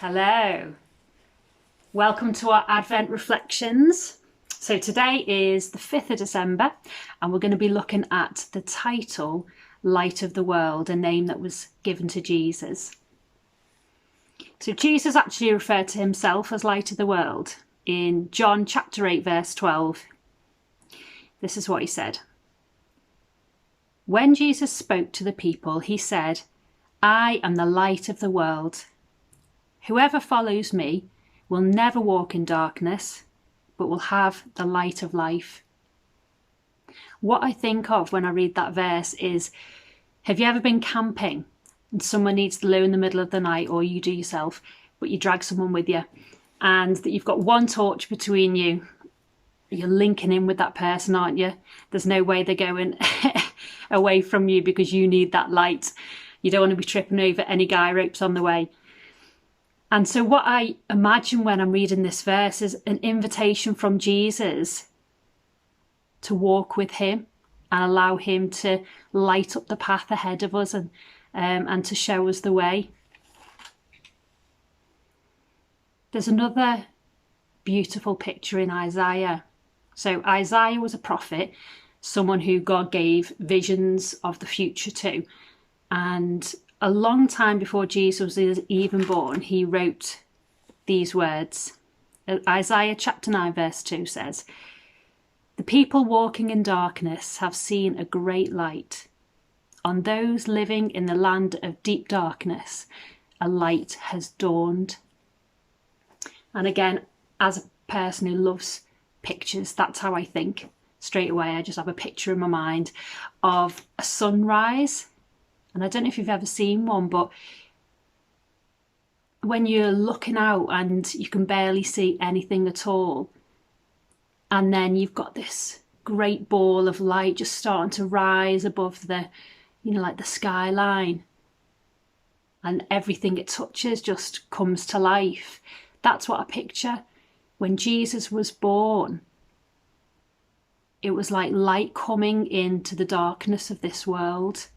Hello, welcome to our Advent Reflections. So today is the 5th of December and we're going to be looking at the title Light of the World, a name that was given to Jesus. So Jesus actually referred to himself as Light of the World in John chapter 8 verse 12. This is what he said. When Jesus spoke to the people, he said, "I am the light of the world. Whoever follows me will never walk in darkness, but will have the light of life." What I think of when I read that verse is, have you ever been camping and someone needs to low in the middle of the night, or you do yourself, but you drag someone with you, and that you've got one torch between you? You're linking in with that person, aren't you? There's no way they're going away from you because you need that light. You don't want to be tripping over any guy ropes on the way. And so what I imagine when I'm reading this verse is an invitation from Jesus to walk with him and allow him to light up the path ahead of us and to show us the way. There's another beautiful picture in Isaiah. So Isaiah was a prophet, someone who God gave visions of the future to. And a long time before Jesus was even born, he wrote these words. Isaiah chapter 9 verse 2 says, "The people walking in darkness have seen a great light. On those living in the land of deep darkness, a light has dawned." And again, as a person who loves pictures, that's how I think straight away. I just have a picture in my mind of a sunrise. And I don't know if you've ever seen one, but when you're looking out and you can barely see anything at all, and then you've got this great ball of light just starting to rise above the, like the skyline, and everything it touches just comes to life. That's what I picture. When Jesus was born, it was like light coming into the darkness of this world.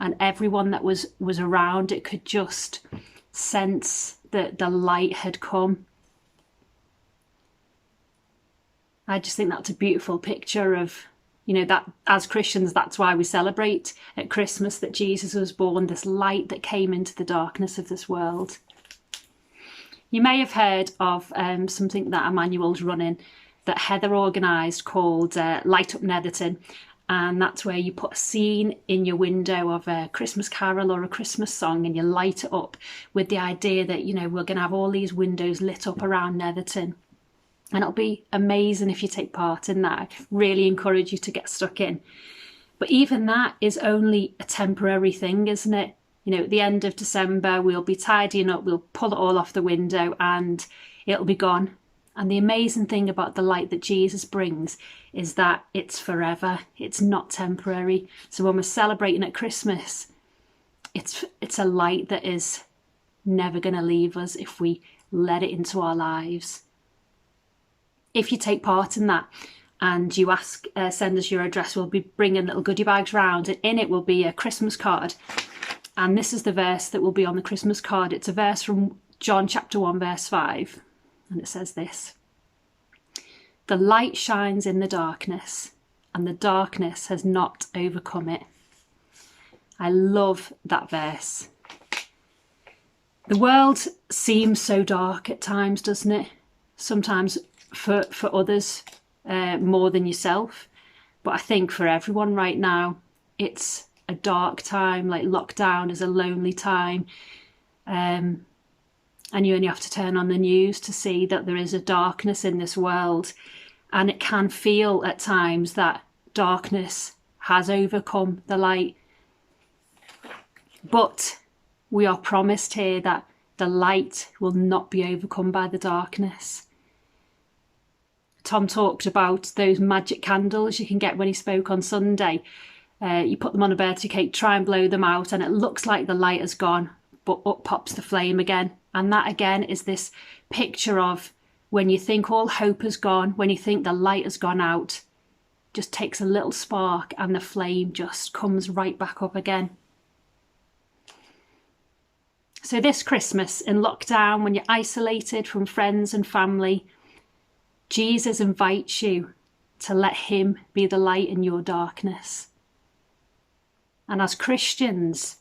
And everyone that was around it could just sense that the light had come. I just think that's a beautiful picture of, that as Christians, that's why we celebrate at Christmas that Jesus was born, this light that came into the darkness of this world. You may have heard of something that Emmanuel's running that Heather organised called Light Up Netherton. And that's where you put a scene in your window of a Christmas carol or a Christmas song, and you light it up with the idea that, we're going to have all these windows lit up around Netherton. And it'll be amazing if you take part in that. I really encourage you to get stuck in. But even that is only a temporary thing, isn't it? At the end of December, we'll be tidying up, we'll pull it all off the window and it'll be gone. And the amazing thing about the light that Jesus brings is that it's forever. It's not temporary. So when we're celebrating at Christmas, it's a light that is never going to leave us if we let it into our lives. If you take part in that and you send us your address, we'll be bringing little goodie bags round, and in it will be a Christmas card. And this is the verse that will be on the Christmas card. It's a verse from John chapter 1 verse 5. And it says this: "The light shines in the darkness, and the darkness has not overcome it." I love that verse. The world seems so dark at times, doesn't it? Sometimes for others more than yourself. But I think for everyone right now, it's a dark time. Like lockdown is a lonely time. And you only have to turn on the news to see that there is a darkness in this world. And it can feel at times that darkness has overcome the light. But we are promised here that the light will not be overcome by the darkness. Tom talked about those magic candles you can get when he spoke on Sunday. You put them on a birthday cake, try and blow them out, and it looks like the light has gone, but up pops the flame again. And that again is this picture of when you think all hope has gone, when you think the light has gone out, just takes a little spark and the flame just comes right back up again. So this Christmas in lockdown, when you're isolated from friends and family, Jesus invites you to let him be the light in your darkness. And as Christians,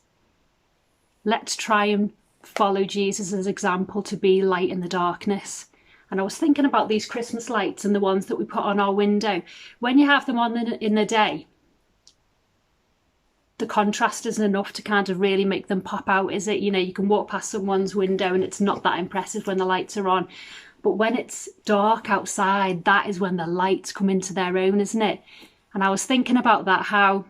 let's try and follow Jesus' example to be light in the darkness. And I was thinking about these Christmas lights and the ones that we put on our window. When you have them on in the day, the contrast isn't enough to kind of really make them pop out, is it? You know, you can walk past someone's window and it's not that impressive when the lights are on. But when it's dark outside, that is when the lights come into their own, isn't it? And I was thinking about that, how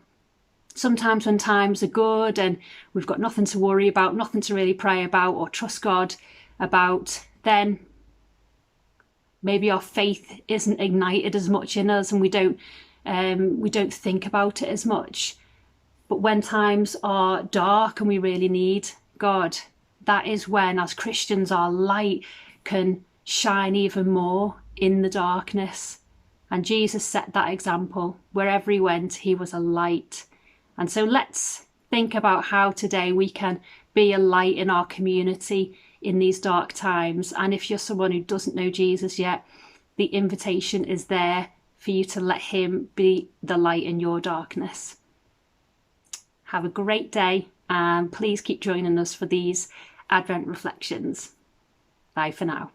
sometimes when times are good and we've got nothing to worry about, nothing to really pray about or trust God about, then maybe our faith isn't ignited as much in us and we don't think about it as much. But when times are dark and we really need God, that is when, as Christians, our light can shine even more in the darkness. And Jesus set that example. Wherever he went, he was a light. And so let's think about how today we can be a light in our community in these dark times. And if you're someone who doesn't know Jesus yet, the invitation is there for you to let him be the light in your darkness. Have a great day, and please keep joining us for these Advent reflections. Bye for now.